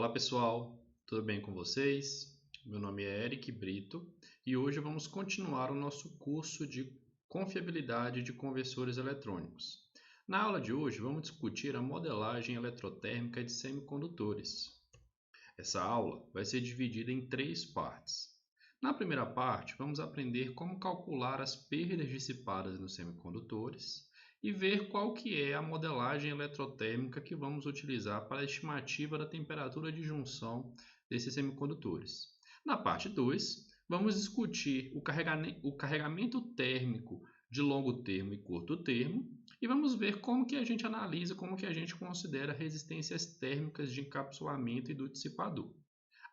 Olá pessoal, tudo bem com vocês? Meu nome é Eric Brito e hoje vamos continuar o nosso curso de confiabilidade de conversores eletrônicos. Na aula de hoje vamos discutir a modelagem eletrotérmica de semicondutores. Essa aula vai ser dividida em três partes. Na primeira parte, vamos aprender como calcular as perdas dissipadas nos semicondutores e ver qual que é a modelagem eletrotérmica que vamos utilizar para a estimativa da temperatura de junção desses semicondutores. Na parte 2, vamos discutir o carregamento térmico de longo termo e curto termo e vamos ver como que a gente analisa, como que a gente considera resistências térmicas de encapsulamento e do dissipador.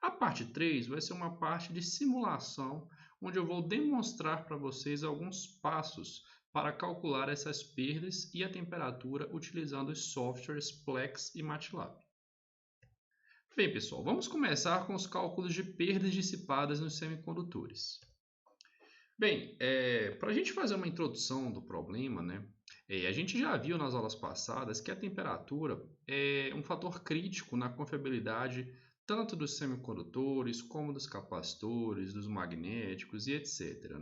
A parte 3 vai ser uma parte de simulação, onde eu vou demonstrar para vocês alguns passos para calcular essas perdas e a temperatura utilizando os softwares Plex e MATLAB. Bem, pessoal, vamos começar com os cálculos de perdas dissipadas nos semicondutores. Bem, para a gente fazer uma introdução do problema, a gente já viu nas aulas passadas que a temperatura é um fator crítico na confiabilidade tanto dos semicondutores como dos capacitores, dos magnéticos e etc.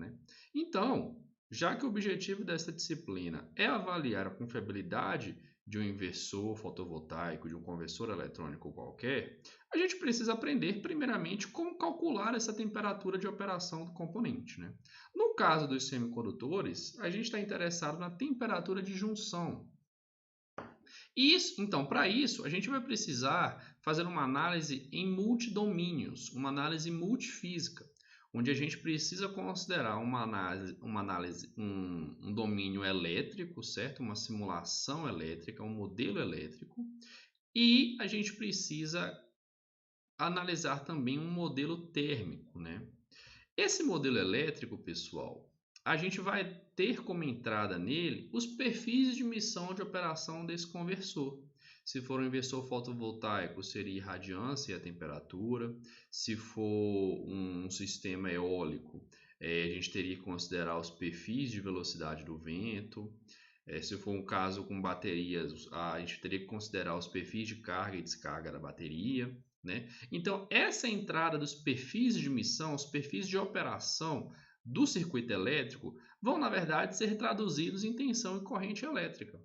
Então, já que o objetivo dessa disciplina é avaliar a confiabilidade de um inversor fotovoltaico, de um conversor eletrônico qualquer, a gente precisa aprender primeiramente como calcular essa temperatura de operação do componente. No caso dos semicondutores, a gente está interessado na temperatura de junção. Então, para isso, a gente vai precisar fazer uma análise em multidomínios, uma análise multifísica, onde a gente precisa considerar um domínio elétrico, certo? Uma simulação elétrica, um modelo elétrico, e a gente precisa analisar também um modelo térmico, Esse modelo elétrico, pessoal, a gente vai ter como entrada nele os perfis de missão de operação desse conversor. Se for um inversor fotovoltaico, seria a irradiância e a temperatura. Se for um sistema eólico, a gente teria que considerar os perfis de velocidade do vento. Se for um caso com baterias, a gente teria que considerar os perfis de carga e descarga da bateria. Então, essa entrada dos perfis de missão, os perfis de operação do circuito elétrico, vão, na verdade, ser traduzidos em tensão e corrente elétrica.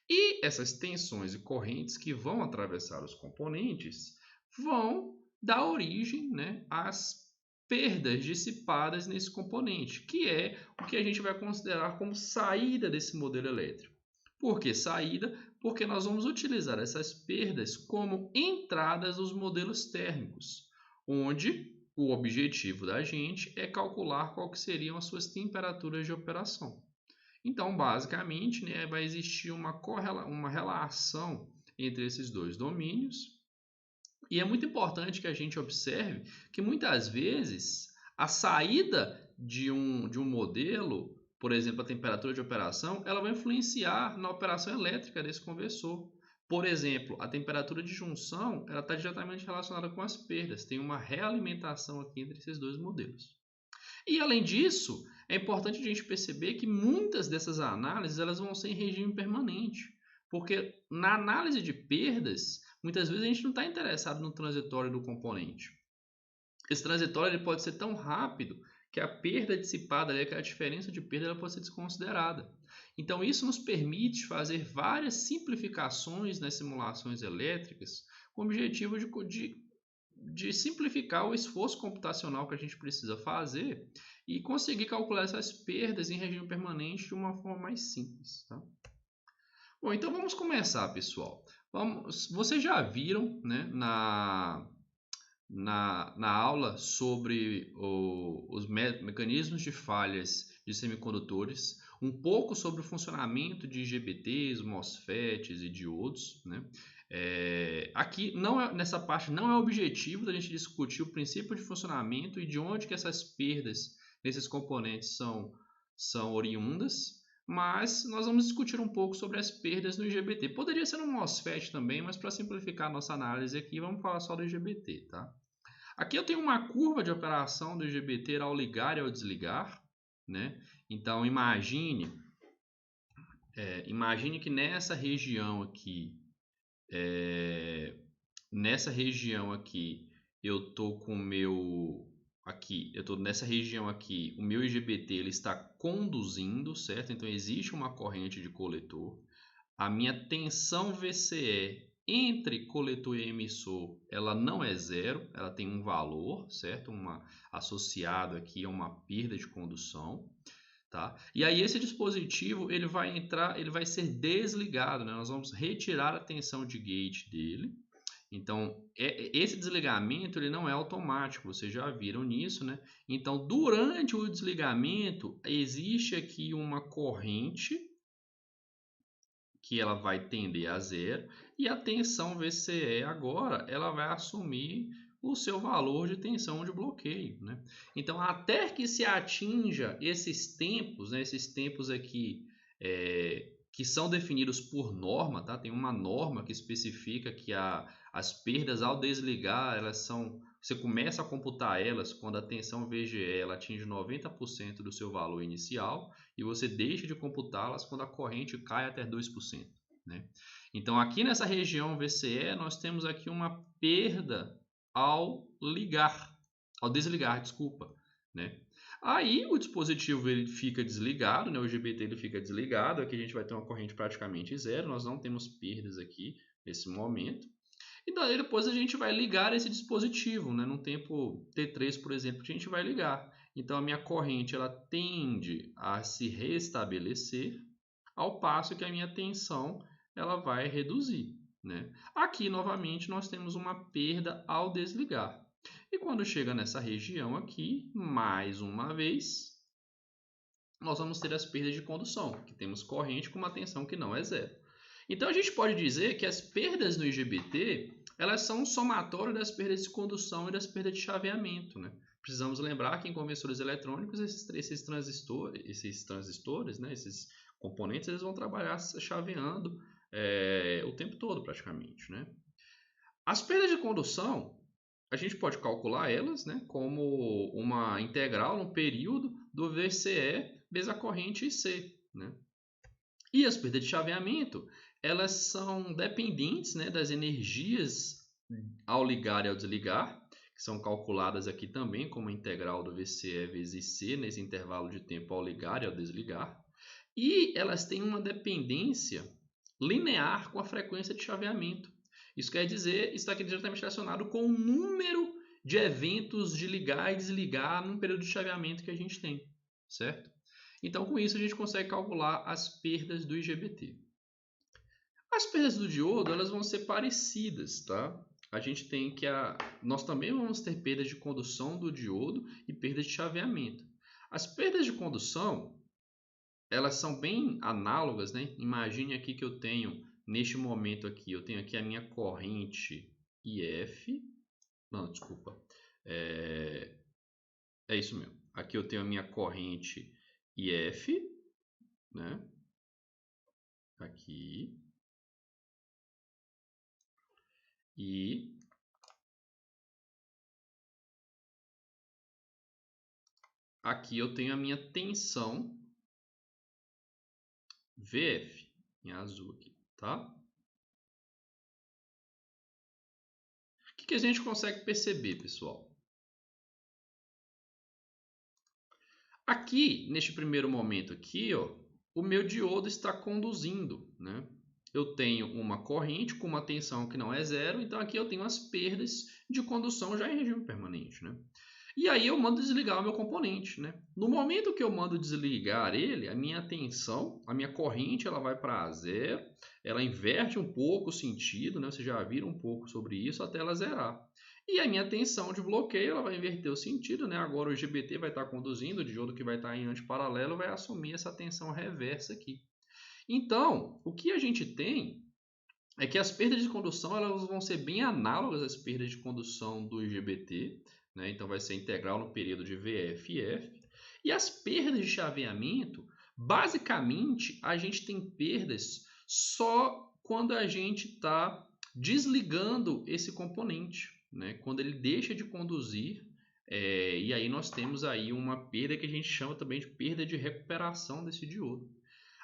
E essas tensões e correntes que vão atravessar os componentes vão dar origem às perdas dissipadas nesse componente, que é o que a gente vai considerar como saída desse modelo elétrico. Por que saída? Porque nós vamos utilizar essas perdas como entradas dos modelos térmicos, onde o objetivo da gente é calcular qual que seriam as suas temperaturas de operação. Então, basicamente, vai existir uma relação entre esses dois domínios. E é muito importante que a gente observe que muitas vezes a saída de um modelo, por exemplo, a temperatura de operação, ela vai influenciar na operação elétrica desse conversor. Por exemplo, a temperatura de junção ela está diretamente relacionada com as perdas. Tem uma realimentação aqui entre esses dois modelos. E além disso, é importante a gente perceber que muitas dessas análises elas vão ser em regime permanente. Porque na análise de perdas, muitas vezes a gente não está interessado no transitório do componente. Esse transitório ele pode ser tão rápido que a perda dissipada, aquela diferença de perda, ela pode ser desconsiderada. Então, isso nos permite fazer várias simplificações nas simulações elétricas com o objetivo de simplificar o esforço computacional que a gente precisa fazer e conseguir calcular essas perdas em regime permanente de uma forma mais simples. Tá? Bom, então vamos começar, pessoal. Vocês já viram na aula sobre os mecanismos de falhas de semicondutores, um pouco sobre o funcionamento de IGBTs, MOSFETs e diodos. Aqui, nessa parte, não é objetivo da gente discutir o princípio de funcionamento e de onde que essas perdas nesses componentes são oriundas, mas nós vamos discutir um pouco sobre as perdas no IGBT. Poderia ser no MOSFET também, mas para simplificar a nossa análise aqui, vamos falar só do IGBT, tá? Aqui eu tenho uma curva de operação do IGBT ao ligar e ao desligar, Então imagine que nessa região aqui nessa região aqui, eu tô com o meu aqui, eu tô nessa região aqui, o meu IGBT ele está conduzindo, certo? Então existe uma corrente de coletor. A minha tensão VCE entre coletor e emissor, ela não é zero, ela tem um valor, certo? Associado aqui a uma perda de condução. Tá? E aí esse dispositivo ele vai entrar, ele vai ser desligado, né? Nós vamos retirar a tensão de gate dele. Então esse desligamento ele não é automático, vocês já viram nisso, né? Então durante o desligamento existe aqui uma corrente que ela vai tender a zero e a tensão VCE agora ela vai assumir o seu valor de tensão de bloqueio, né? Então até que se atinja esses tempos, né, esses tempos aqui que são definidos por norma, tá? Tem uma norma que especifica que as perdas ao desligar elas são, você começa a computar elas quando a tensão VGE ela atinge 90% do seu valor inicial e você deixa de computá-las quando a corrente cai até 2%, né? Então aqui nessa região VCE nós temos aqui uma perda ao desligar, desculpa, né? Aí o dispositivo ele fica desligado, né? O IGBT ele fica desligado, aqui a gente vai ter uma corrente praticamente zero, nós não temos perdas aqui nesse momento. E daí depois a gente vai ligar esse dispositivo, né? No tempo T3, por exemplo, que a gente vai ligar. Então a minha corrente ela tende a se restabelecer, ao passo que a minha tensão ela vai reduzir, né? Aqui novamente nós temos uma perda ao desligar. E quando chega nessa região aqui, mais uma vez, nós vamos ter as perdas de condução, que temos corrente com uma tensão que não é zero. Então a gente pode dizer que as perdas no IGBT elas são um somatório das perdas de condução e das perdas de chaveamento, né? Precisamos lembrar que em conversores eletrônicos esses transistores, né, esses componentes, eles vão trabalhar chaveando o tempo todo praticamente, né? As perdas de condução a gente pode calcular elas, né, como uma integral no período do VCE vezes a corrente IC, né? E as perdas de chaveamento, elas são dependentes, né, das energias ao ligar e ao desligar, que são calculadas aqui também como a integral do VCE vezes IC, nesse intervalo de tempo ao ligar e ao desligar. E elas têm uma dependência linear com a frequência de chaveamento. Isso quer dizer, está aqui diretamente relacionado com o número de eventos de ligar e desligar num período de chaveamento que a gente tem, certo? Então, com isso, a gente consegue calcular as perdas do IGBT. As perdas do diodo elas vão ser parecidas, tá? A gente tem que nós também vamos ter perdas de condução do diodo e perdas de chaveamento. As perdas de condução elas são bem análogas, né? Imagine aqui que eu tenho neste momento aqui, eu tenho aqui a minha corrente IF. Não, desculpa. É isso mesmo. Aqui eu tenho a minha corrente IF, né? Aqui. E aqui eu tenho a minha tensão VF, em azul aqui, tá? O que a gente consegue perceber, pessoal? Aqui, neste primeiro momento aqui, ó, o meu diodo está conduzindo, né? Eu tenho uma corrente com uma tensão que não é zero, então aqui eu tenho as perdas de condução já em regime permanente, né? E aí eu mando desligar o meu componente, né? No momento que eu mando desligar ele, a minha tensão, a minha corrente, ela vai para zero, ela inverte um pouco o sentido, né? Vocês já viram um pouco sobre isso até ela zerar. E a minha tensão de bloqueio, ela vai inverter o sentido, né? Agora o IGBT vai estar conduzindo, o diodo que vai estar em antiparalelo vai assumir essa tensão reversa aqui. Então, o que a gente tem é que as perdas de condução elas vão ser bem análogas às perdas de condução do IGBT, né? Então vai ser integral no período de VF e F. E as perdas de chaveamento, basicamente, a gente tem perdas só quando a gente está desligando esse componente, né? Quando ele deixa de conduzir, e aí nós temos aí uma perda que a gente chama também de perda de recuperação desse diodo.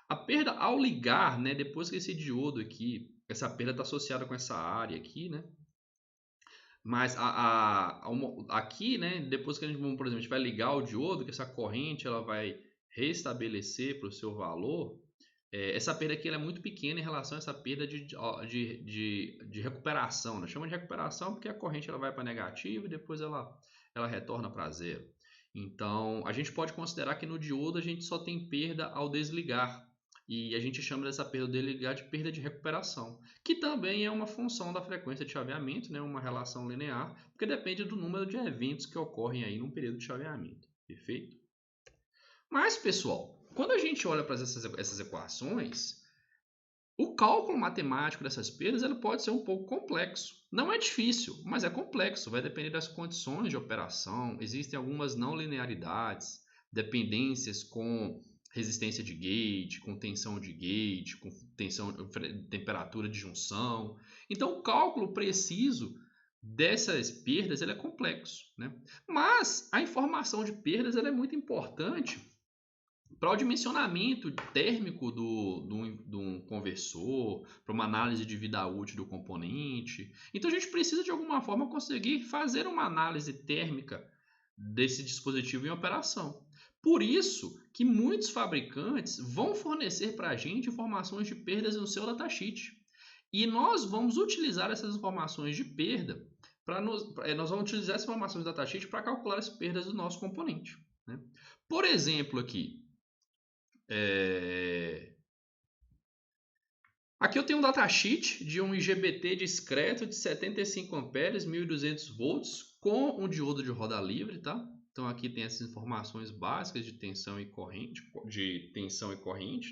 A perda ao ligar, né, depois que esse diodo aqui, essa perda está associada com essa área aqui, né? Mas aqui, né, depois que a gente, por exemplo, a gente vai ligar o diodo, que essa corrente ela vai restabelecer para o seu valor, essa perda aqui ela é muito pequena em relação a essa perda de recuperação. Né? Chama de recuperação porque a corrente ela vai para negativa e depois ela retorna para zero. Então, a gente pode considerar que no diodo a gente só tem perda ao desligar. E a gente chama dessa perda ao desligar de perda de recuperação, que também é uma função da frequência de chaveamento, né? Uma relação linear, porque depende do número de eventos que ocorrem aí num período de chaveamento. Perfeito? Mas, pessoal, quando a gente olha para essas equações, o cálculo matemático dessas perdas ele pode ser um pouco complexo. Não é difícil, mas é complexo. Vai depender das condições de operação. Existem algumas não linearidades, dependências com resistência de gate, com tensão de gate, com temperatura de junção. Então, o cálculo preciso dessas perdas ele é complexo. Né? Mas a informação de perdas ela é muito importante para o dimensionamento térmico de um conversor, para uma análise de vida útil do componente. Então a gente precisa de alguma forma conseguir fazer uma análise térmica desse dispositivo em operação. Por isso que muitos fabricantes vão fornecer para a gente informações de perdas no seu datasheet. E nós vamos utilizar essas informações de perda nós vamos utilizar essas informações do datasheet para calcular as perdas do nosso componente. Né? Por exemplo, aqui, aqui eu tenho um datasheet de um IGBT discreto de 75 amperes, 1200 volts, com um diodo de roda livre, tá? Então aqui tem essas informações básicas de tensão e corrente,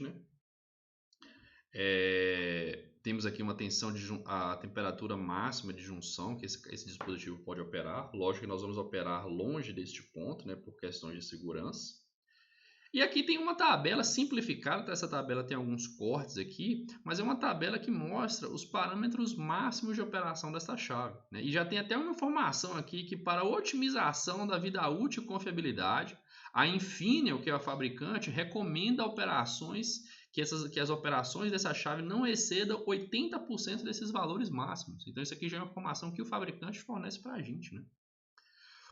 né? Temos aqui uma tensão a temperatura máxima de junção que esse dispositivo pode operar. Lógico que nós vamos operar longe deste ponto, né? Por questões de segurança. E aqui tem uma tabela simplificada, essa tabela tem alguns cortes aqui, mas é uma tabela que mostra os parâmetros máximos de operação dessa chave. Né? E já tem até uma informação aqui que para otimização da vida útil e confiabilidade, a Infineon, que é a fabricante, recomenda operações que as operações dessa chave não excedam 80% desses valores máximos. Então isso aqui já é uma informação que o fabricante fornece para a gente. Né?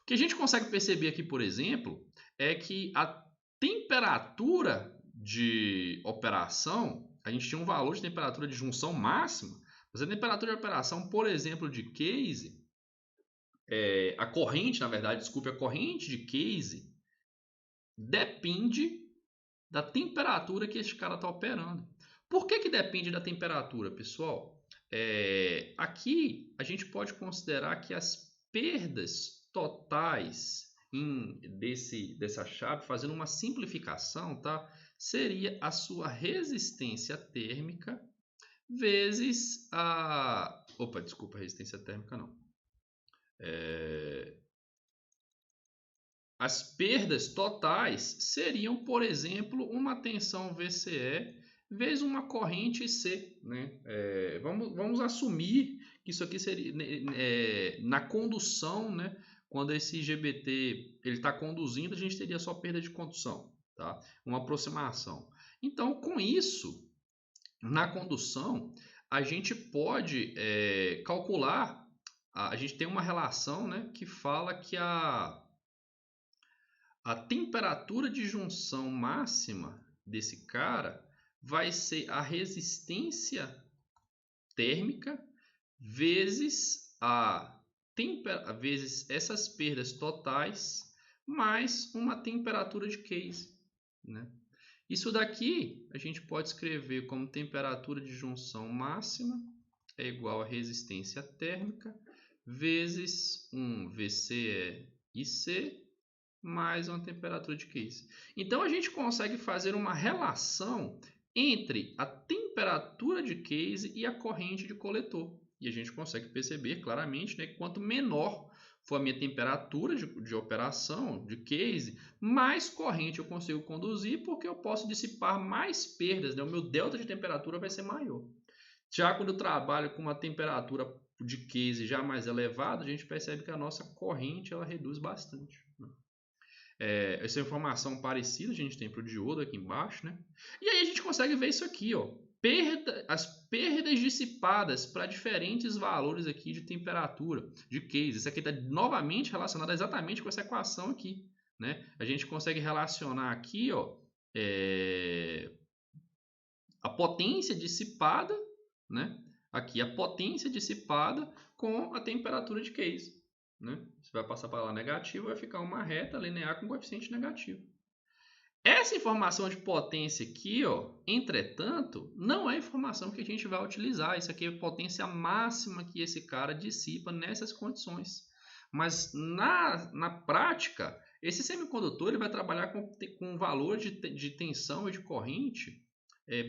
O que a gente consegue perceber aqui, por exemplo, é que a temperatura de operação, a gente tinha um valor de temperatura de junção máxima, mas a temperatura de operação, por exemplo, de case, a corrente de case depende da temperatura que este cara está operando. Por que depende da temperatura, pessoal? Aqui a gente pode considerar que as perdas totais dessa chave, fazendo uma simplificação, tá? Seria a sua resistência térmica vezes a... Opa, desculpa, resistência térmica não. As perdas totais seriam, por exemplo, uma tensão VCE vezes uma corrente C. Né? Vamos assumir que isso aqui seria na condução, né? Quando esse IGBT está conduzindo, a gente teria só perda de condução, tá? Uma aproximação. Então, com isso, na condução, a gente pode calcular, a gente tem uma relação, né, que fala que a temperatura de junção máxima desse cara vai ser a resistência térmica vezes vezes essas perdas totais mais uma temperatura de case. Né? Isso daqui a gente pode escrever como temperatura de junção máxima é igual a resistência térmica vezes um VCE e C mais uma temperatura de case. Então a gente consegue fazer uma relação entre a temperatura de case e a corrente de coletor. E a gente consegue perceber claramente, né, que quanto menor for a minha temperatura de operação, de case, mais corrente eu consigo conduzir, porque eu posso dissipar mais perdas, né? O meu delta de temperatura vai ser maior. Já quando eu trabalho com uma temperatura de case já mais elevada, a gente percebe que a nossa corrente ela reduz bastante. Né? Essa informação parecida a gente tem para o diodo aqui embaixo, né? E aí a gente consegue ver isso aqui, ó. as perdas dissipadas para diferentes valores aqui de temperatura, de case. Isso aqui está novamente relacionado exatamente com essa equação aqui, né? A gente consegue relacionar aqui, ó, a potência dissipada, né? Aqui a potência dissipada com a temperatura de case, né? Você vai passar para lá negativo, vai ficar uma reta linear com coeficiente negativo. Essa informação de potência aqui, ó, entretanto, não é a informação que a gente vai utilizar. Isso aqui é a potência máxima que esse cara dissipa nessas condições. Mas na prática, esse semicondutor ele vai trabalhar com um valor de tensão e de corrente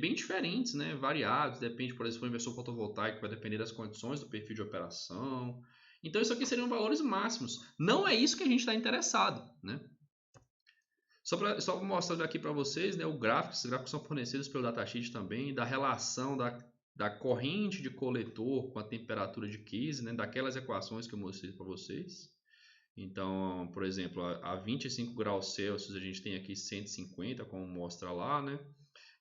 bem diferentes, né? Variados, depende, por exemplo, do inversor fotovoltaico, vai depender das condições do perfil de operação. Então, isso aqui seriam valores máximos. Não é isso que a gente está interessado, né? Só mostrando aqui para vocês, né, o gráfico, esses gráficos são fornecidos pelo datasheet também, da relação da corrente de coletor com a temperatura de case, né, daquelas equações que eu mostrei para vocês. Então, por exemplo, a 25 graus Celsius a gente tem aqui 150, como mostra lá, né?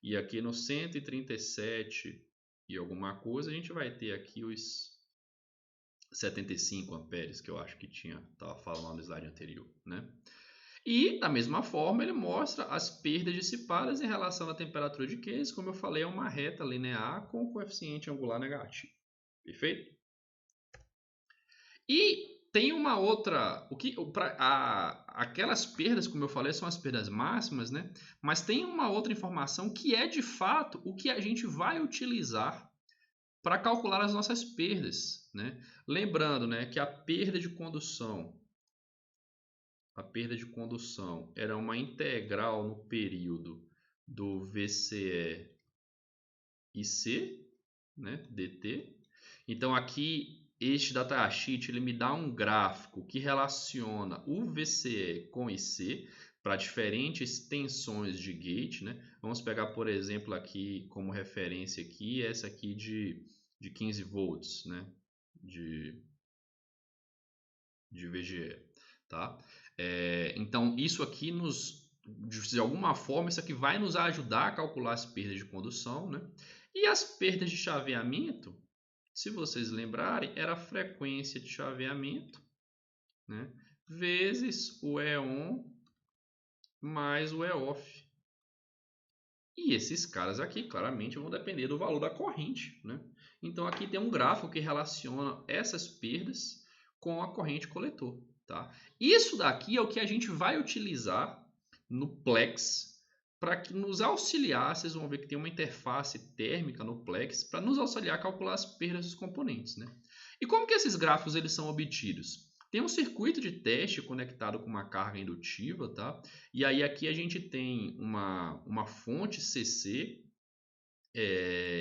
E aqui no 137 e alguma coisa, a gente vai ter aqui os 75 amperes, que eu acho que estava falando lá no slide anterior, né? E, da mesma forma, ele mostra as perdas dissipadas em relação à temperatura de case. Como eu falei, é uma reta linear com coeficiente angular negativo. Perfeito? E tem uma outra... aquelas perdas, como eu falei, são as perdas máximas, né? Mas tem uma outra informação que é, de fato, o que a gente vai utilizar para calcular as nossas perdas, né? Lembrando, né, que a perda de condução era uma integral no período do VCE e C, né, dt. Então aqui este datasheet ele me dá um gráfico que relaciona o VCE com IC para diferentes tensões de gate, né? Vamos pegar, por exemplo, aqui como referência aqui essa aqui de 15 volts, né, de VGE, tá? Então, isso aqui de alguma forma, isso aqui vai nos ajudar a calcular as perdas de condução, né? E as perdas de chaveamento, se vocês lembrarem, era a frequência de chaveamento, né, vezes o E-on mais o E-off. E esses caras aqui, claramente, vão depender do valor da corrente, né? Então, aqui tem um gráfico que relaciona essas perdas com a corrente coletor, tá? Isso daqui é o que a gente vai utilizar no Plex para nos auxiliar. Vocês vão ver que tem uma interface térmica no Plex para nos auxiliar a calcular as perdas dos componentes, né? E como que esses gráficos eles são obtidos? Tem um circuito de teste conectado com uma carga indutiva, tá? E aí aqui a gente tem uma fonte CC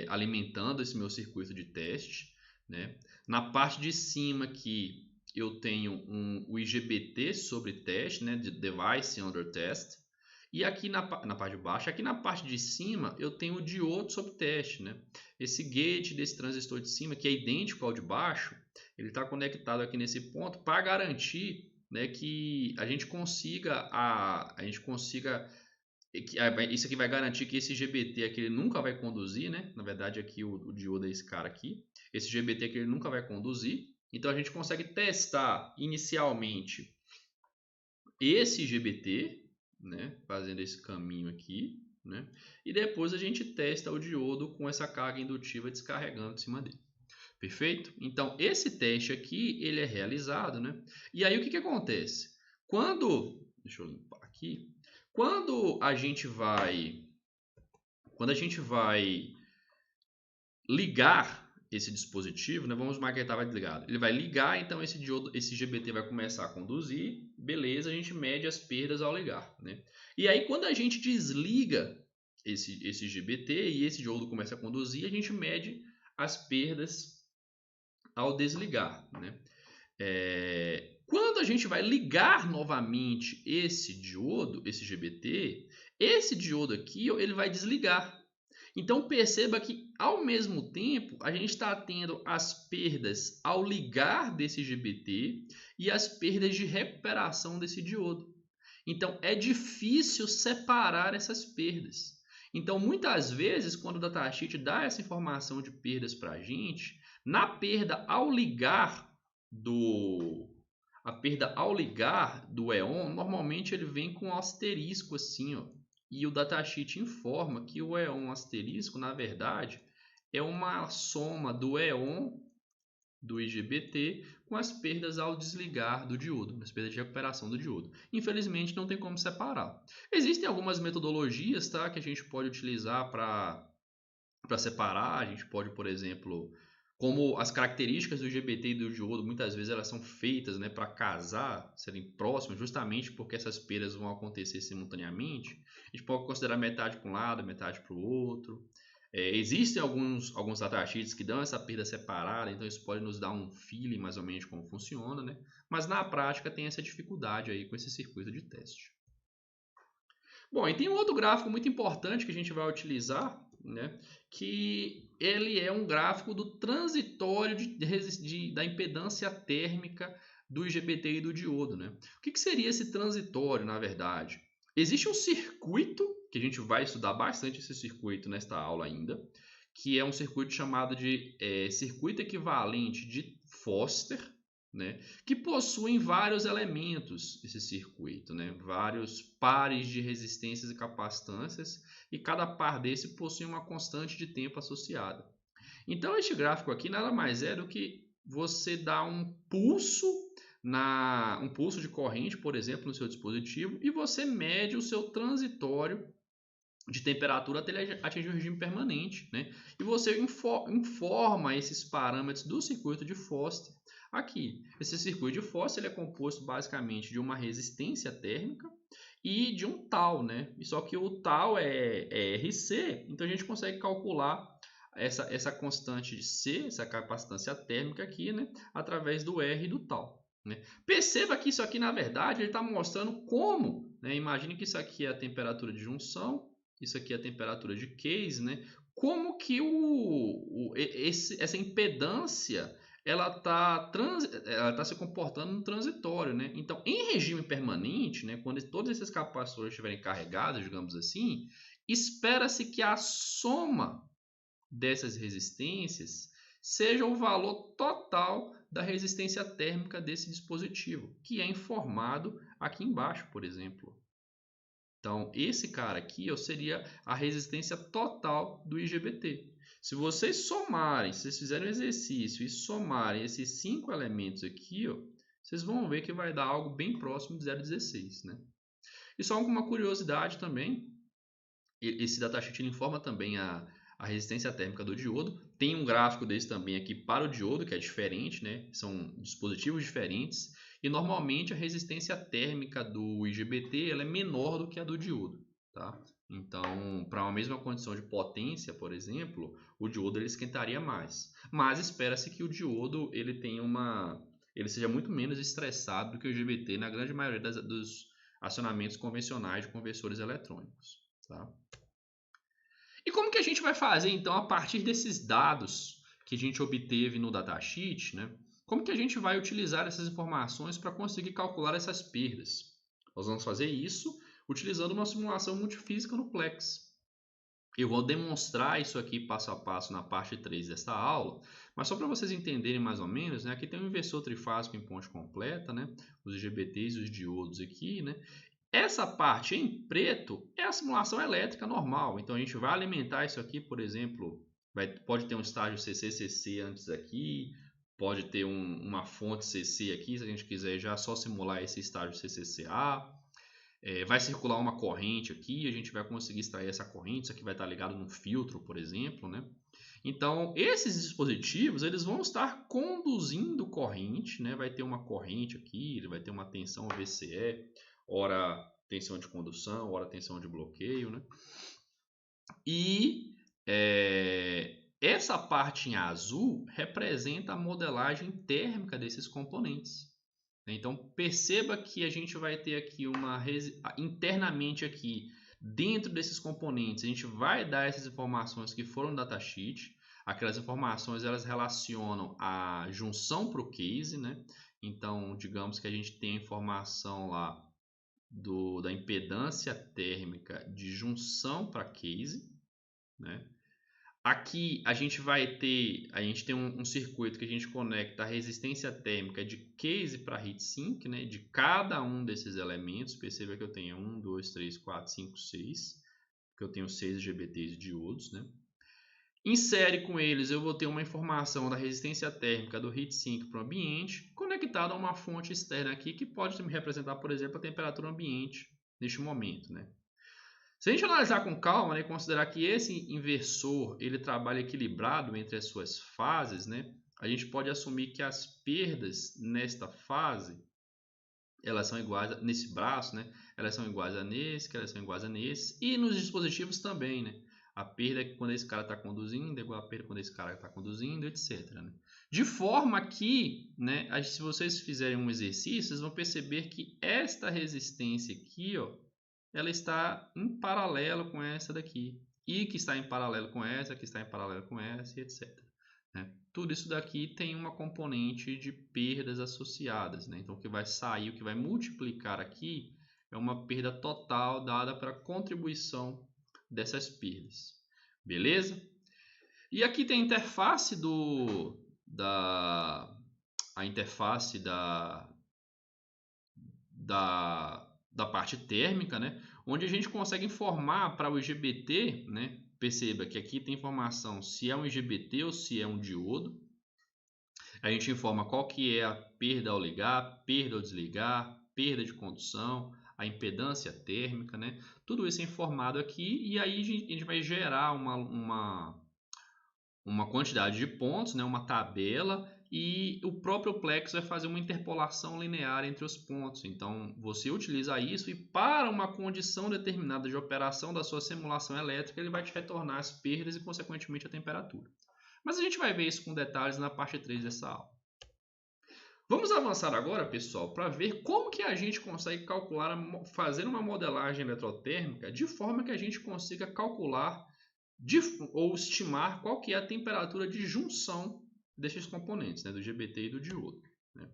alimentando esse meu circuito de teste, né? Na parte de cima aqui eu tenho o IGBT sobre teste, né? De Device Under Test. E aqui na parte de baixo, aqui na parte de cima eu tenho o diodo sobre teste, né? Esse gate desse transistor de cima, que é idêntico ao de baixo, ele está conectado aqui nesse ponto para garantir, né, que a gente consiga isso aqui vai garantir que esse GBT aqui ele nunca vai conduzir, né? Na verdade aqui o diodo é esse cara aqui. Esse GBT aqui ele nunca vai conduzir. Então a gente consegue testar inicialmente esse GBT, né, fazendo esse caminho aqui, né? E depois a gente testa o diodo com essa carga indutiva descarregando em cima dele. Perfeito? Então, esse teste aqui, ele é realizado, né? E aí, o que acontece? Deixa eu limpar aqui. Quando a gente vai ligar esse dispositivo, né? Vamos imaginar que ele estava desligado. Ele vai ligar, então esse diodo, esse GBT vai começar a conduzir. Beleza, a gente mede as perdas ao ligar, né? E aí, quando a gente desliga esse GBT e esse diodo começa a conduzir, a gente mede as perdas ao desligar, né? Quando a gente vai ligar novamente esse diodo, esse GBT, esse diodo aqui ele vai desligar. Então perceba que ao mesmo tempo a gente está tendo as perdas ao ligar desse GBT e as perdas de recuperação desse diodo. Então é difícil separar essas perdas. Então, muitas vezes, quando o datasheet dá essa informação de perdas para a gente, na perda ao ligar do EON, normalmente ele vem com um asterisco assim, ó, e o datasheet informa que o EON asterisco, na verdade, é uma soma do EON do IGBT com as perdas ao desligar do diodo, as perdas de recuperação do diodo. Infelizmente, não tem como separar. Existem algumas metodologias, tá, que a gente pode utilizar para separar. A gente pode, por exemplo, como as características do IGBT e do diodo, muitas vezes elas são feitas, né, para casar, serem próximas, justamente porque essas perdas vão acontecer simultaneamente. A gente pode considerar metade para um lado, metade para o outro. Existem alguns datasheets que dão essa perda separada, então isso pode nos dar um feeling mais ou menos de como funciona, né? Mas na prática tem essa dificuldade aí com esse circuito de teste. Bom, e tem um outro gráfico muito importante que a gente vai utilizar, né? Que ele é um gráfico do transitório da impedância térmica do IGBT e do diodo, né? O que seria esse transitório, na verdade? Existe um circuito, que a gente vai estudar bastante esse circuito nesta aula ainda, que é um circuito chamado de circuito equivalente de Foster, né, que possuem vários elementos esse circuito, né, vários pares de resistências e capacitâncias, e cada par desse possui uma constante de tempo associada. Então, este gráfico aqui nada mais é do que você dar um pulso de corrente, por exemplo, no seu dispositivo, e você mede o seu transitório de temperatura até ele atingir o regime permanente, né? E você informa esses parâmetros do circuito de Foster aqui. Esse circuito de Foster ele é composto basicamente de uma resistência térmica e de um tal, né? E só que o tal é RC, então a gente consegue calcular essa constante de C, essa capacitância térmica aqui, né? Através do R e do tal. Né? Perceba que isso aqui, na verdade, ele está mostrando como, né? Imagine que isso aqui é a temperatura de junção, isso aqui é a temperatura de case, né? Como que essa impedância ela está se comportando no transitório, né? Então, em regime permanente, né, quando todos esses capacitores estiverem carregados, digamos assim, espera-se que a soma dessas resistências seja o valor total da resistência térmica desse dispositivo, que é informado aqui embaixo, por exemplo. Então, esse cara aqui seria a resistência total do IGBT. Se vocês somarem, se vocês fizerem um exercício e somarem esses 5 elementos aqui, vocês vão ver que vai dar algo bem próximo de 0,16. Né? E só uma curiosidade também, esse datasheet informa também a resistência térmica do diodo. Tem um gráfico desse também aqui para o diodo, que é diferente, né? São dispositivos diferentes. E normalmente a resistência térmica do IGBT ela é menor do que a do diodo. Tá? Então, para uma mesma condição de potência, por exemplo, o diodo ele esquentaria mais. Mas espera-se que o diodo ele seja muito menos estressado do que o IGBT na grande maioria dos acionamentos convencionais de conversores eletrônicos. Tá? E como que a gente vai fazer então a partir desses dados que a gente obteve no datasheet, né? Como que a gente vai utilizar essas informações para conseguir calcular essas perdas? Nós vamos fazer isso utilizando uma simulação multifísica no Plex. Eu vou demonstrar isso aqui passo a passo na parte 3 desta aula, mas só para vocês entenderem mais ou menos, né? Aqui tem um inversor trifásico em ponte completa, né? Os IGBTs e os diodos aqui, né? Essa parte em preto é a simulação elétrica normal. Então a gente vai alimentar isso aqui, por exemplo, pode ter um estágio CC-CC antes aqui, pode ter uma fonte CC aqui, se a gente quiser já só simular esse estágio CCCA. Vai circular uma corrente aqui, a gente vai conseguir extrair essa corrente, isso aqui vai estar ligado num filtro, por exemplo, né? Então, esses dispositivos, eles vão estar conduzindo corrente, né? Vai ter uma corrente aqui, ele vai ter uma tensão VCE, ora tensão de condução, ora tensão de bloqueio, né? E essa parte em azul representa a modelagem térmica desses componentes. Então perceba que a gente vai ter aqui internamente aqui dentro desses componentes a gente vai dar essas informações que foram no datasheet. Aquelas informações elas relacionam a junção para o case, né? Então digamos que a gente tem a informação lá da impedância térmica de junção para case, né? Aqui a gente tem um circuito que a gente conecta a resistência térmica de case para heatsink, né? De cada um desses elementos. Perceba que eu tenho 1, 2, 3, 4, 5, 6, que eu tenho 6 IGBTs diodos, né? Em série com eles, eu vou ter uma informação da resistência térmica do heatsink para o ambiente, conectada a uma fonte externa aqui, que pode me representar, por exemplo, a temperatura ambiente neste momento, né? Se a gente analisar com calma, né, considerar que esse inversor ele trabalha equilibrado entre as suas fases, né, a gente pode assumir que as perdas nesta fase elas são iguais nesse braço, né, elas são iguais a nesse, que elas são iguais a nesse, e nos dispositivos também, né? A perda é quando esse cara está conduzindo, é igual a perda quando esse cara está conduzindo, etc. Né? De forma que, né, se vocês fizerem um exercício, vocês vão perceber que esta resistência aqui, ó, ela está em paralelo com essa daqui. E que está em paralelo com essa, que está em paralelo com essa, e etc. Né? Tudo isso daqui tem uma componente de perdas associadas. Né? Então, o que vai sair, o que vai multiplicar aqui é uma perda total dada para a contribuição dessas perdas. Beleza? E aqui tem a interface a interface da parte térmica, né? Onde a gente consegue informar para o IGBT, né? Perceba que aqui tem informação se é um IGBT ou se é um diodo. A gente informa qual que é a perda ao ligar, perda ao desligar, perda de condução, a impedância térmica, né? Tudo isso é informado aqui e aí a gente vai gerar uma quantidade de pontos, né? Uma tabela, e o próprio Plex vai fazer uma interpolação linear entre os pontos. Então, você utiliza isso e para uma condição determinada de operação da sua simulação elétrica, ele vai te retornar as perdas e, consequentemente, a temperatura. Mas a gente vai ver isso com detalhes na parte 3 dessa aula. Vamos avançar agora, pessoal, para ver como que a gente consegue calcular, fazer uma modelagem eletrotérmica de forma que a gente consiga calcular ou estimar qual que é a temperatura de junção desses componentes, né, do IGBT e do diodo. Né?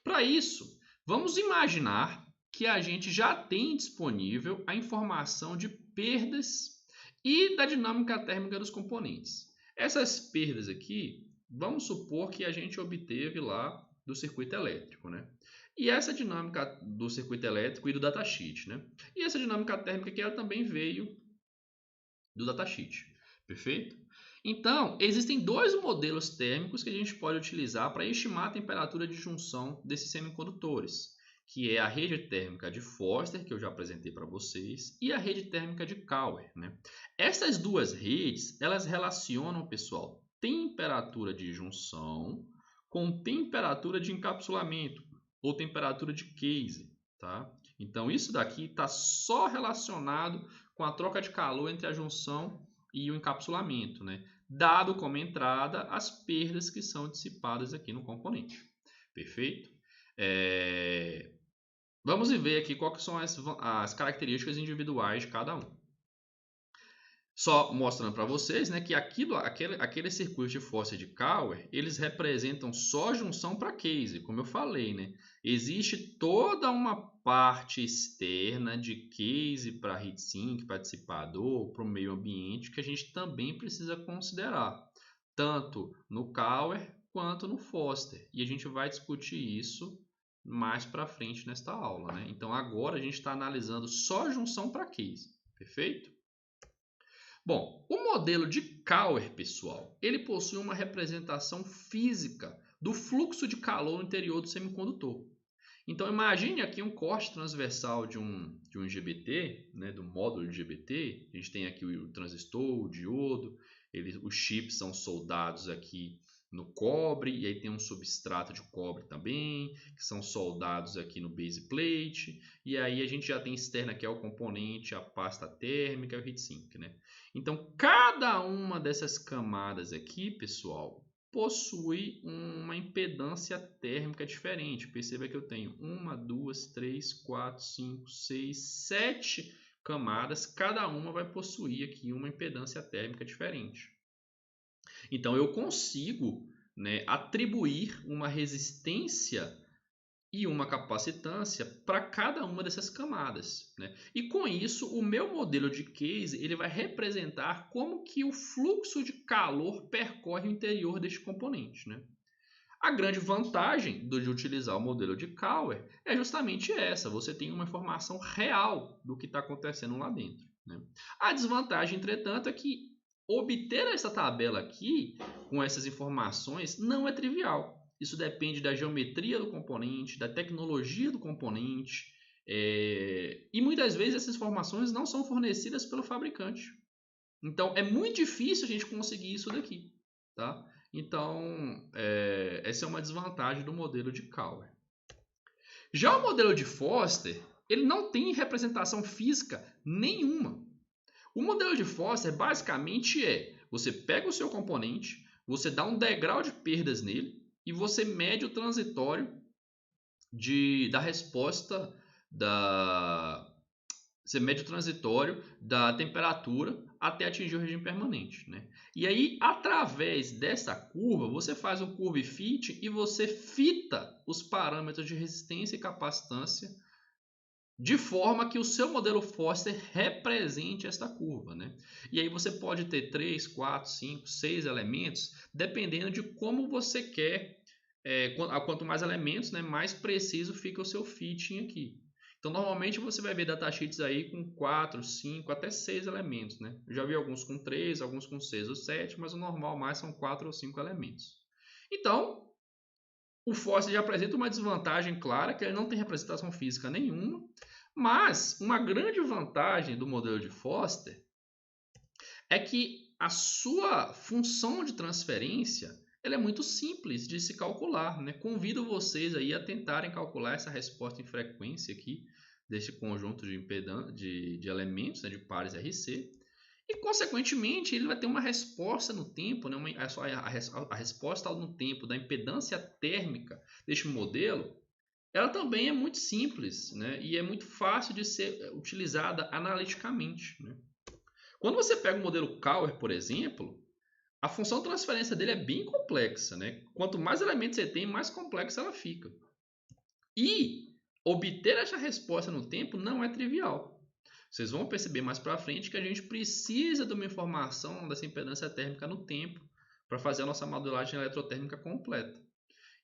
Para isso, vamos imaginar que a gente já tem disponível a informação de perdas e da dinâmica térmica dos componentes. Essas perdas aqui, vamos supor que a gente obteve lá do circuito elétrico, né? E essa dinâmica do circuito elétrico e do datasheet, né? E essa dinâmica térmica aqui ela também veio do datasheet. Perfeito? Então, existem dois modelos térmicos que a gente pode utilizar para estimar a temperatura de junção desses semicondutores, que é a rede térmica de Foster, que eu já apresentei para vocês, e a rede térmica de Cauer. Né? Essas duas redes, elas relacionam, pessoal, temperatura de junção com temperatura de encapsulamento, ou temperatura de case. Tá? Então, isso daqui está só relacionado com a troca de calor entre a junção e o encapsulamento, né? Dado como entrada as perdas que são dissipadas aqui no componente. Perfeito? Vamos ver aqui quais são as características individuais de cada um. Só mostrando para vocês, né, que aquele circuito de Foster de Cauer, eles representam só junção para case, como eu falei, né? Existe toda uma parte externa de case para heatsink, para dissipador, para o meio ambiente, que a gente também precisa considerar, tanto no Cauer quanto no Foster. E a gente vai discutir isso mais para frente nesta aula, né? Então agora a gente está analisando só junção para case, perfeito? Bom, o modelo de Cauer, pessoal, ele possui uma representação física do fluxo de calor no interior do semicondutor. Então, imagine aqui um corte transversal de um IGBT, né, do módulo de IGBT. A gente tem aqui o transistor, o diodo, os chips são soldados aqui no cobre, e aí tem um substrato de cobre também, que são soldados aqui no base plate, e aí a gente já tem externa que é o componente, a pasta térmica e o heatsink, né? Então, cada uma dessas camadas aqui, pessoal, possui uma impedância térmica diferente. Perceba que eu tenho 1, 2, 3, 4, 5, 6, 7 camadas. Cada uma vai possuir aqui uma impedância térmica diferente. Então, eu consigo, né, atribuir uma resistência e uma capacitância para cada uma dessas camadas, né? E com isso, o meu modelo de case ele vai representar como que o fluxo de calor percorre o interior deste componente, né? A grande vantagem de utilizar o modelo de Cauer é justamente essa: você tem uma informação real do que está acontecendo lá dentro, né? A desvantagem, entretanto, é que obter essa tabela aqui, com essas informações, não é trivial. Isso depende da geometria do componente, da tecnologia do componente, e muitas vezes essas informações não são fornecidas pelo fabricante. Então, é muito difícil a gente conseguir isso daqui, tá? Então, essa é uma desvantagem do modelo de Cauer. Já o modelo de Foster, ele não tem representação física nenhuma. O modelo de Foster basicamente você pega o seu componente, você dá um degrau de perdas nele e você mede o transitório da resposta você mede o transitório da temperatura até atingir o regime permanente, né? E aí, através dessa curva, você faz um curve fit e você fita os parâmetros de resistência e capacitância de forma que o seu modelo Foster represente esta curva, né? E aí você pode ter 3, 4, 5, 6 elementos, dependendo de como você quer. Quanto mais elementos, né, mais preciso fica o seu fitting aqui. Então, normalmente você vai ver datasheets aí com 4, 5, até 6 elementos, né? Eu já vi alguns com 3, alguns com 6 ou 7, mas o normal mais são 4 ou 5 elementos. Então, o Foster já apresenta uma desvantagem clara, que ele não tem representação física nenhuma, mas uma grande vantagem do modelo de Foster é que a sua função de transferência ela é muito simples de se calcular, né? Convido vocês aí a tentarem calcular essa resposta em frequência aqui desse conjunto de elementos, né, de pares RC, e consequentemente ele vai ter uma resposta no tempo, né, a resposta no tempo da impedância térmica deste modelo, ela também é muito simples, né, e é muito fácil de ser utilizada analiticamente, né? Quando você pega o modelo Cauer, por exemplo, a função de transferência dele é bem complexa, né? Quanto mais elementos você tem, mais complexa ela fica. E obter essa resposta no tempo não é trivial. Vocês vão perceber mais para frente que a gente precisa de uma informação dessa impedância térmica no tempo para fazer a nossa modelagem eletrotérmica completa.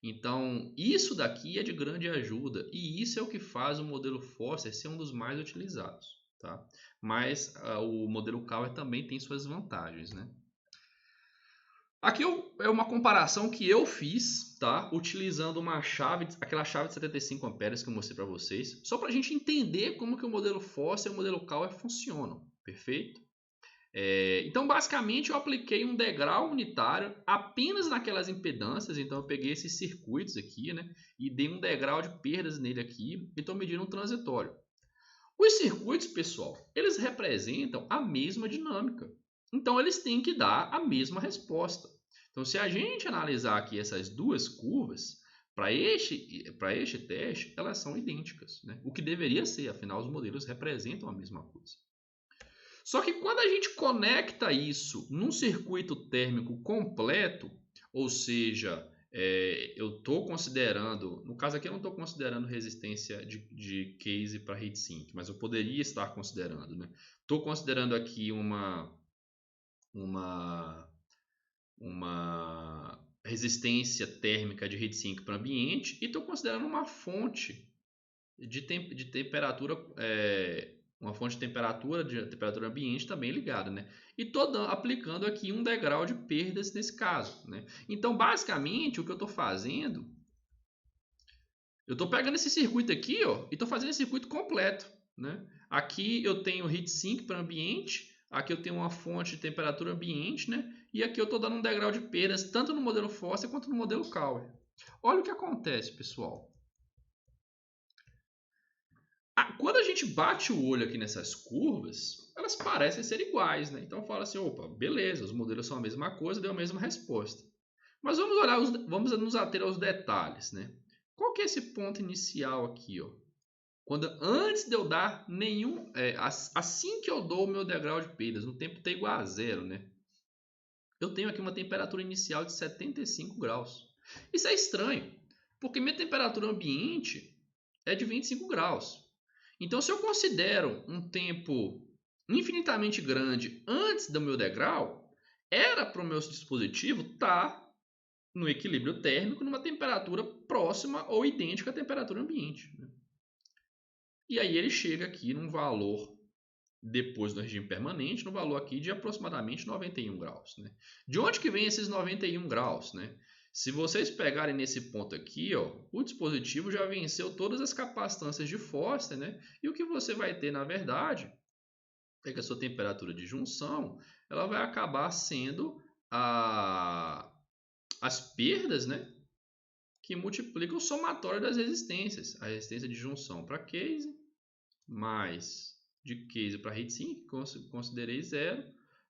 Então, isso daqui é de grande ajuda e isso é o que faz o modelo Foster ser um dos mais utilizados, tá? Mas o modelo Cauer também tem suas vantagens, né? Aqui é uma comparação que eu fiz, tá? Utilizando aquela chave de 75 amperes que eu mostrei para vocês, só para a gente entender como que o modelo Foster e o modelo Cauer funcionam, perfeito? Então, basicamente, eu apliquei um degrau unitário apenas naquelas impedâncias. Então, eu peguei esses circuitos aqui, né? E dei um degrau de perdas nele aqui e estou medindo um transitório. Os circuitos, pessoal, eles representam a mesma dinâmica. Então, eles têm que dar a mesma resposta. Então, se a gente analisar aqui essas duas curvas, para este teste, elas são idênticas, né? O que deveria ser, afinal, os modelos representam a mesma coisa. Só que quando a gente conecta isso num circuito térmico completo, ou seja, eu estou considerando, no caso aqui eu não estou considerando resistência de case para heatsink, mas eu poderia estar considerando, né? Estou considerando aqui uma resistência térmica de heatsink para ambiente e estou considerando uma fonte de temperatura, uma fonte de temperatura ambiente também ligada, né? E estou aplicando aqui um degrau de perdas nesse caso, né? Então, basicamente, o que eu estou fazendo, eu estou pegando esse circuito aqui, ó, e estou fazendo esse circuito completo, né? Aqui eu tenho heatsink para ambiente, aqui eu tenho uma fonte de temperatura ambiente, né? E aqui eu estou dando um degrau de perdas tanto no modelo Foster quanto no modelo Cauer. Olha o que acontece, pessoal. Quando a gente bate o olho aqui nessas curvas, elas parecem ser iguais, né? Então fala assim, opa, beleza, os modelos são a mesma coisa, deu a mesma resposta. Mas vamos nos ater aos detalhes, né? Qual que é esse ponto inicial aqui, ó? Antes de eu dar nenhum, assim que eu dou o meu degrau de perdas, no tempo t igual a zero, né? Eu tenho aqui uma temperatura inicial de 75 graus. Isso é estranho. Porque minha temperatura ambiente é de 25 graus. Então, se eu considero um tempo infinitamente grande antes do meu degrau, era para o meu dispositivo estar no equilíbrio térmico numa temperatura próxima ou idêntica à temperatura ambiente. E aí ele chega aqui num valor, depois do regime permanente, no valor aqui de aproximadamente 91 graus. Né? De onde que vem esses 91 graus? Né? Se vocês pegarem nesse ponto aqui, ó, o dispositivo já venceu todas as capacitâncias de Foster, né? E o que você vai ter, na verdade, é que a sua temperatura de junção ela vai acabar sendo as perdas, né? Que multiplicam o somatório das resistências. A resistência de junção para case, mais de case para heatsink, que considerei zero,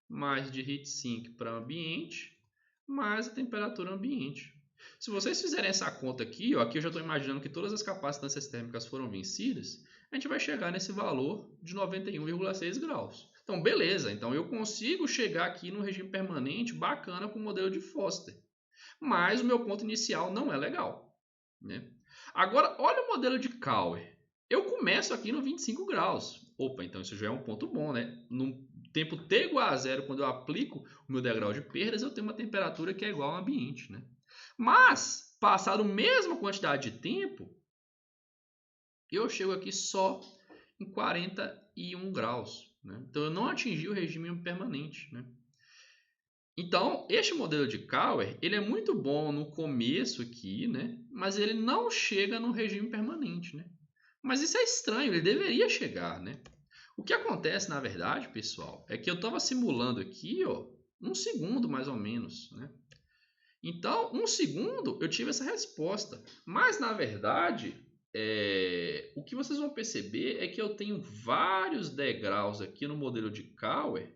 mais de heatsink para ambiente, mais a temperatura ambiente. Se vocês fizerem essa conta aqui, ó, aqui eu já estou imaginando que todas as capacitâncias térmicas foram vencidas, a gente vai chegar nesse valor de 91,6 graus. Então, beleza, então eu consigo chegar aqui no regime permanente bacana com o modelo de Foster. Mas o meu ponto inicial não é legal. Né? Agora, olha o modelo de Cauer. Eu começo aqui no 25 graus. Opa, então isso já é um ponto bom, né? No tempo t igual a zero, quando eu aplico o meu degrau de perdas, eu tenho uma temperatura que é igual ao ambiente. Né? Mas, passado a mesma quantidade de tempo, eu chego aqui só em 41 graus. Né? Então, eu não atingi o regime permanente. Né? Então, este modelo de Cauer, ele é muito bom no começo aqui, né? Mas ele não chega no regime permanente, né? Mas isso é estranho, ele deveria chegar, né? O que acontece, na verdade, pessoal, é que eu estava simulando aqui, ó, 1 segundo mais ou menos, né? Então, 1 segundo eu tive essa resposta. Mas, na verdade, o que vocês vão perceber é que eu tenho vários degraus aqui no modelo de Cauer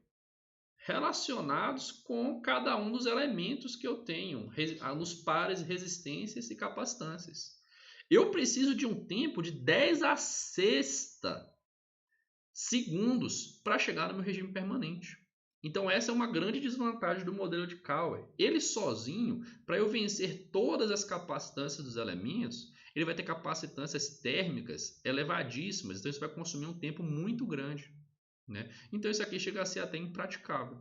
relacionados com cada um dos elementos que eu tenho, nos pares resistências e capacitâncias. Eu preciso de um tempo de 10 a sexta segundos para chegar no meu regime permanente. Então essa é uma grande desvantagem do modelo de Cauer. Ele sozinho, para eu vencer todas as capacitâncias dos elementos, ele vai ter capacitâncias térmicas elevadíssimas, então isso vai consumir um tempo muito grande. Né? Então isso aqui chega a ser até impraticável.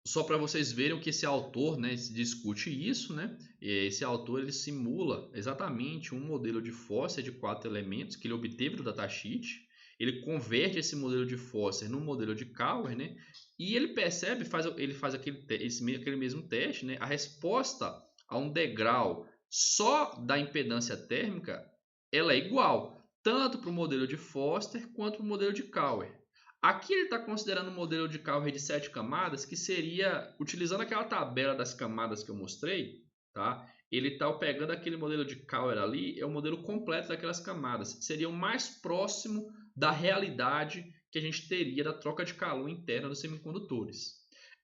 Só para vocês verem que esse autor, né, discute isso, né? Esse autor ele simula exatamente um modelo de Foster de 4 elementos que ele obteve do datasheet. Ele converte esse modelo de Foster num modelo de Cauer, né? E ele percebe, ele faz aquele mesmo teste, né? A resposta a um degrau só da impedância térmica ela é igual, tanto para o modelo de Foster quanto para o modelo de Cauer. Aqui ele está considerando um modelo de Cauer de 7 camadas, que seria, utilizando aquela tabela das camadas que eu mostrei, tá? Ele está pegando aquele modelo de Cauer ali, é o modelo completo daquelas camadas. Seria o mais próximo da realidade que a gente teria da troca de calor interna dos semicondutores.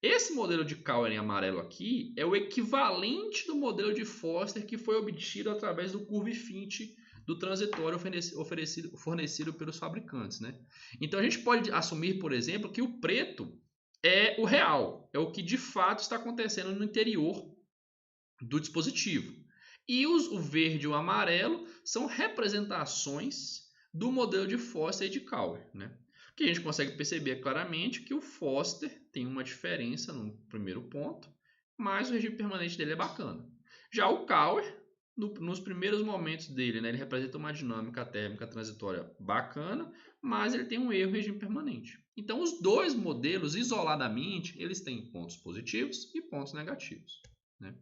Esse modelo de Cauer em amarelo aqui é o equivalente do modelo de Foster que foi obtido através do curve Fint do transitório fornecido pelos fabricantes. Né? Então a gente pode assumir, por exemplo, que o preto é o real, é o que de fato está acontecendo no interior do dispositivo. E o verde e o amarelo são representações do modelo de Foster e de Cauer. Né? Que a gente consegue perceber claramente que o Foster tem uma diferença no primeiro ponto, mas o regime permanente dele é bacana. Já o Cauer, nos primeiros momentos dele, né, ele representa uma dinâmica térmica transitória bacana, mas ele tem um erro em regime permanente. Então, os dois modelos, isoladamente, eles têm pontos positivos e pontos negativos. Né?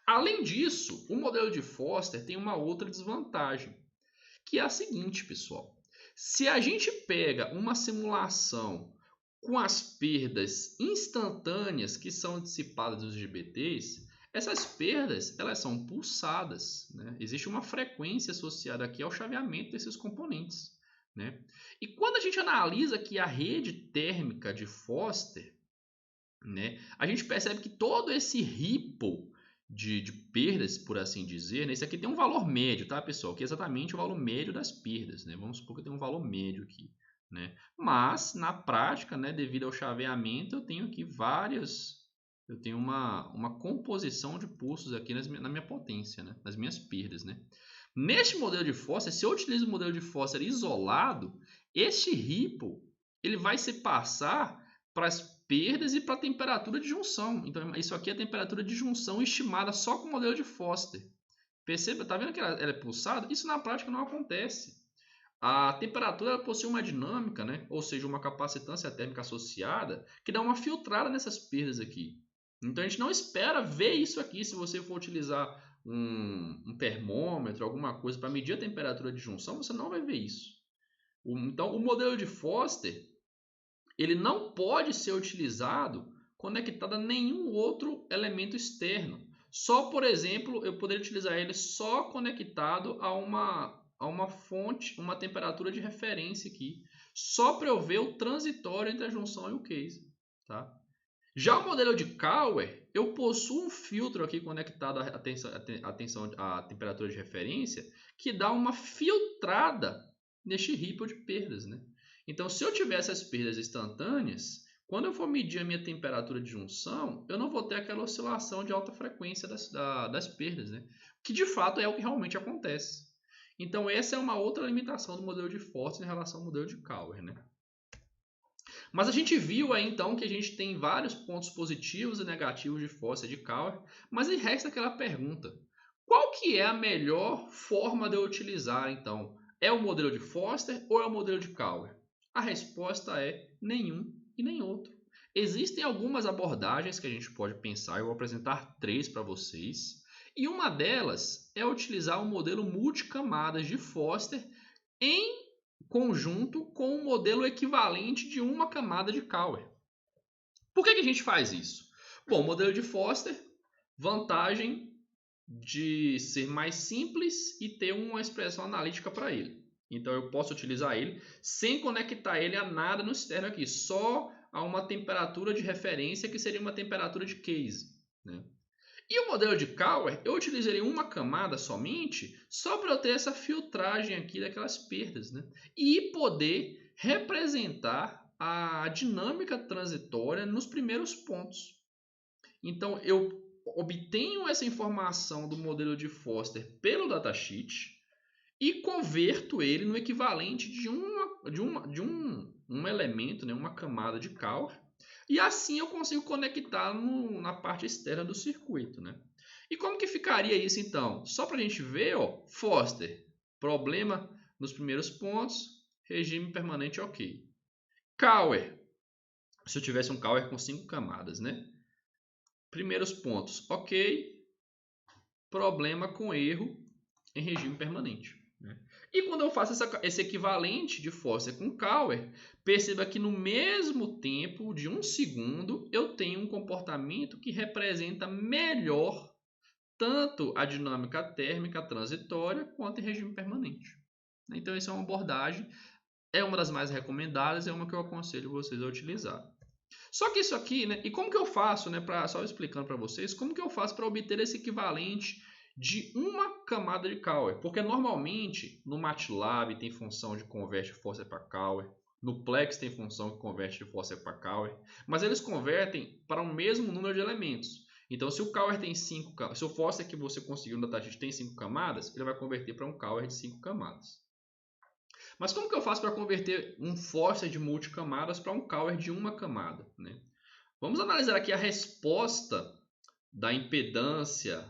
Além disso, o modelo de Foster tem uma outra desvantagem, que é a seguinte, pessoal. Se a gente pega uma simulação com as perdas instantâneas que são dissipadas dos GBTs, essas perdas elas são pulsadas. Né? Existe uma frequência associada aqui ao chaveamento desses componentes. Né? E quando a gente analisa aqui a rede térmica de Foster, né, a gente percebe que todo esse ripple de perdas, por assim dizer, né? Isso aqui tem um valor médio, tá, pessoal? Que é exatamente o valor médio das perdas, né? Vamos supor que tem um valor médio aqui, né? Mas, na prática, né, devido ao chaveamento, eu tenho aqui vários eu tenho uma composição de pulsos aqui na minha potência, né? Nas minhas perdas, né? Neste modelo de Foster, se eu utilizo o modelo de Foster isolado, este ripple ele vai se passar para as perdas e para a temperatura de junção. Então, isso aqui é a temperatura de junção estimada só com o modelo de Foster. Perceba, tá vendo que ela é pulsada? Isso na prática não acontece. A temperatura ela possui uma dinâmica, né? Ou seja, uma capacitância térmica associada, que dá uma filtrada nessas perdas aqui. Então a gente não espera ver isso aqui se você for utilizar um termômetro, alguma coisa para medir a temperatura de junção, você não vai ver isso. Então o modelo de Foster ele não pode ser utilizado conectado a nenhum outro elemento externo. Só, por exemplo, eu poderia utilizar ele só conectado a uma fonte, uma temperatura de referência aqui, só para eu ver o transitório entre a junção e o case. Tá? Já o modelo de Cauer, eu possuo um filtro aqui conectado à temperatura de referência que dá uma filtrada neste ripple de perdas. Né? Então, se eu tiver essas perdas instantâneas, quando eu for medir a minha temperatura de junção, eu não vou ter aquela oscilação de alta frequência das perdas, né? Que de fato é o que realmente acontece. Então, essa é uma outra limitação do modelo de Foster em relação ao modelo de Cauer. Né? Mas a gente viu aí então que a gente tem vários pontos positivos e negativos de Foster e de Cauer, mas aí resta aquela pergunta: qual que é a melhor forma de eu utilizar então? É o modelo de Foster ou é o modelo de Cauer? A resposta é nenhum e nem outro. Existem algumas abordagens que a gente pode pensar, eu vou apresentar 3 para vocês, e uma delas é utilizar o modelo multicamadas de Foster em conjunto com um modelo equivalente de uma camada de Cauer. Por que a gente faz isso? Bom, o modelo de Foster, vantagem de ser mais simples e ter uma expressão analítica para ele. Então eu posso utilizar ele sem conectar ele a nada no externo aqui, só a uma temperatura de referência que seria uma temperatura de case. Né? E o modelo de Cauer, eu utilizaria uma camada somente, só para eu ter essa filtragem aqui daquelas perdas, né? E poder representar a dinâmica transitória nos primeiros pontos. Então, eu obtenho essa informação do modelo de Foster pelo datasheet e converto ele no equivalente de um elemento, né? Uma camada de Cauer, e assim eu consigo conectar na parte externa do circuito. Né? E como que ficaria isso então? Só para a gente ver, ó, Foster, problema nos primeiros pontos, regime permanente ok. Cauer, se eu tivesse um Cauer com 5 camadas, né? Primeiros pontos ok, problema com erro em regime permanente. Né? E quando eu faço esse equivalente de Foster com Cauer, perceba que no mesmo tempo de 1 segundo eu tenho um comportamento que representa melhor tanto a dinâmica térmica transitória quanto em regime permanente. Então, essa é uma abordagem, é uma das mais recomendadas, é uma que eu aconselho vocês a utilizar. Só que isso aqui, né? E como que eu faço, né? Só explicando para vocês, como que eu faço para obter esse equivalente de uma camada de Cauer? Porque normalmente no MATLAB tem função de converte Foster para Cauer, no Plex tem função que converte de Foster para Cauer, mas eles convertem para o mesmo número de elementos. Então, se o Cauer tem 5 camadas, se o Foster que você conseguiu no datasheet tem 5 camadas, ele vai converter para um Cauer de 5 camadas. Mas como que eu faço para converter um Foster de multicamadas para um Cauer de uma camada? Né? Vamos analisar aqui a resposta da impedância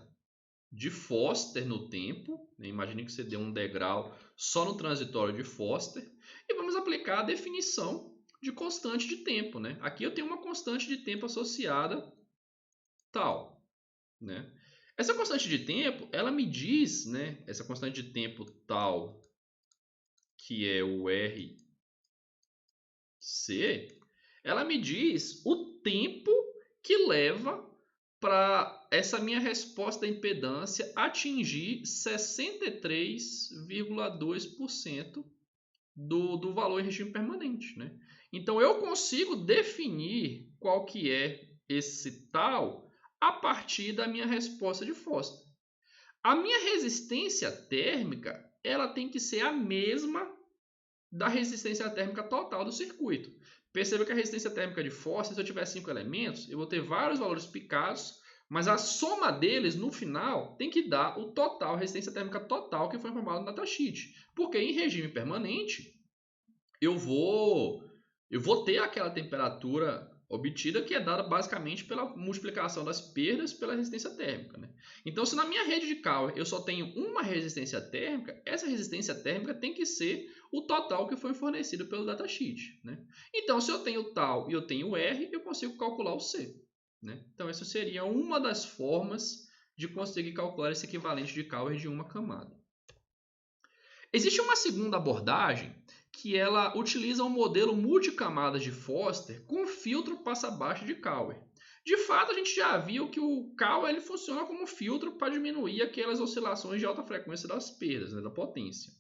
de Foster no tempo. Né? Imagine que você deu um degrau só no transitório de Foster. E vamos aplicar a definição de constante de tempo. Né? Aqui eu tenho uma constante de tempo associada tal. Né? Essa constante de tempo, ela me diz, né? Essa constante de tempo tal, que é o RC, ela me diz o tempo que leva para essa minha resposta à impedância atingir 63,2% do valor em regime permanente. Né? Então, eu consigo definir qual que é esse tal a partir da minha resposta de Foster. A minha resistência térmica ela tem que ser a mesma da resistência térmica total do circuito. Perceba que a resistência térmica de Foster, se eu tiver 5 elementos, eu vou ter vários valores picados, mas a soma deles, no final, tem que dar o total, a resistência térmica total que foi informado no datasheet. Porque em regime permanente, eu vou ter aquela temperatura obtida que é dada basicamente pela multiplicação das perdas pela resistência térmica, né? Então, se na minha rede de Cauer eu só tenho uma resistência térmica, essa resistência térmica tem que ser o total que foi fornecido pelo datasheet, né? Então, se eu tenho tal e eu tenho R, eu consigo calcular o C, né? Então, essa seria uma das formas de conseguir calcular esse equivalente de Cauer de uma camada. Existe uma segunda abordagem que ela utiliza um modelo multicamadas de Foster com filtro passa-baixa de Cauer. De fato, a gente já viu que o Cauer ele funciona como filtro para diminuir aquelas oscilações de alta frequência das perdas, né, da potência.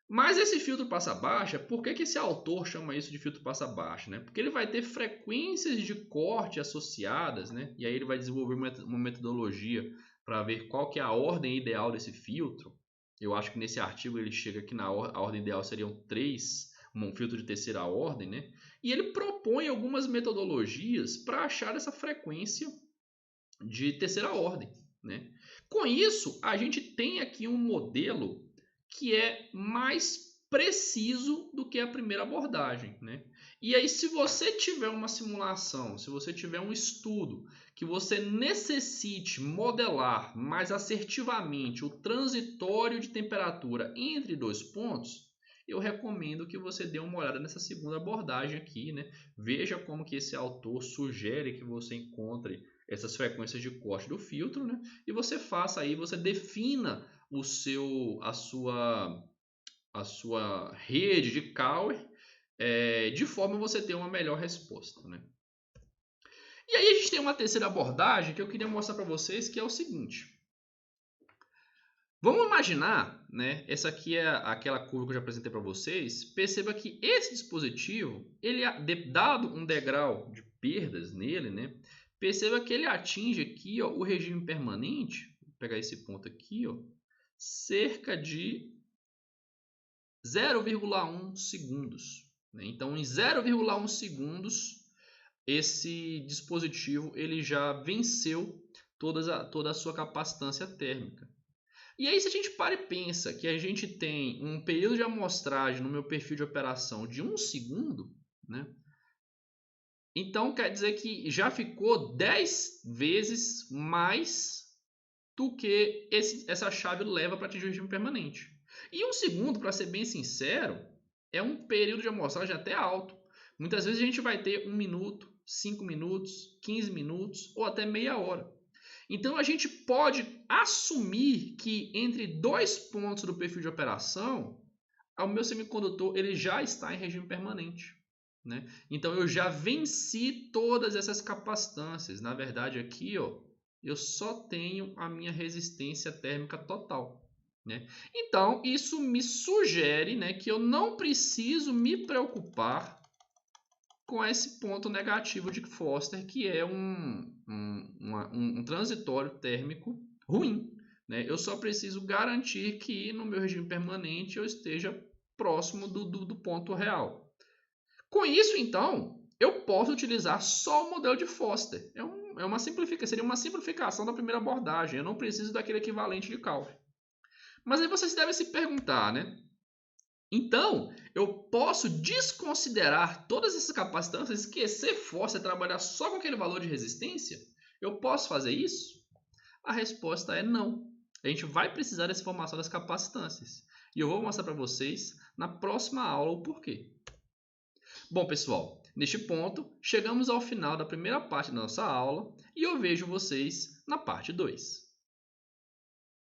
Mas esse filtro passa-baixa, por que esse autor chama isso de filtro passa-baixa? Né? Porque ele vai ter frequências de corte associadas, né? E aí ele vai desenvolver uma metodologia para ver qual que é a ordem ideal desse filtro. Eu acho que nesse artigo ele chega que a ordem ideal seriam 3, um filtro de terceira ordem, né? E ele propõe algumas metodologias para achar essa frequência de terceira ordem, né? Com isso, a gente tem aqui um modelo que é mais preciso do que a primeira abordagem, né? E aí, se você tiver uma simulação, se você tiver um estudo que você necessite modelar mais assertivamente o transitório de temperatura entre dois pontos, eu recomendo que você dê uma olhada nessa segunda abordagem aqui, né? Veja como que esse autor sugere que você encontre essas frequências de corte do filtro, né? E você faça aí, você defina a sua rede de Cauer de forma a você ter uma melhor resposta, né? E aí a gente tem uma terceira abordagem que eu queria mostrar para vocês, que é o seguinte. Vamos imaginar, né? Essa aqui é aquela curva que eu já apresentei para vocês. Perceba que esse dispositivo, ele dado um degrau de perdas nele, né? Perceba que ele atinge aqui, ó, o regime permanente. Vou pegar esse ponto aqui, ó, cerca de 0,1 segundos. Né? Então, em 0,1 segundos, esse dispositivo ele já venceu toda a sua capacitância térmica. E aí, se a gente para e pensa que a gente tem um período de amostragem no meu perfil de operação de 1 segundo, né? Então quer dizer que já ficou 10 vezes mais do que essa chave leva para atingir o regime permanente. E 1 segundo, para ser bem sincero, é um período de amostragem até alto. Muitas vezes a gente vai ter 1 minuto, 5 minutos, 15 minutos ou até meia hora. Então a gente pode assumir que entre dois pontos do perfil de operação, o meu semicondutor ele já está em regime permanente, né? Então eu já venci todas essas capacitâncias. Na verdade aqui, ó, eu só tenho a minha resistência térmica total, né? Então isso me sugere, né, que eu não preciso me preocupar com esse ponto negativo de Foster, que é um transitório térmico ruim, né? Eu só preciso garantir que no meu regime permanente eu esteja próximo do ponto real. Com isso, então, eu posso utilizar só o modelo de Foster. Seria uma simplificação da primeira abordagem. Eu não preciso daquele equivalente de cálculo. Mas aí vocês devem se perguntar, né? Então, eu posso desconsiderar todas essas capacitâncias, esquecer Foster, trabalhar só com aquele valor de resistência? Eu posso fazer isso? A resposta é não. A gente vai precisar dessa informação das capacitâncias. E eu vou mostrar para vocês na próxima aula o porquê. Bom, pessoal, neste ponto, chegamos ao final da primeira parte da nossa aula e eu vejo vocês na parte 2.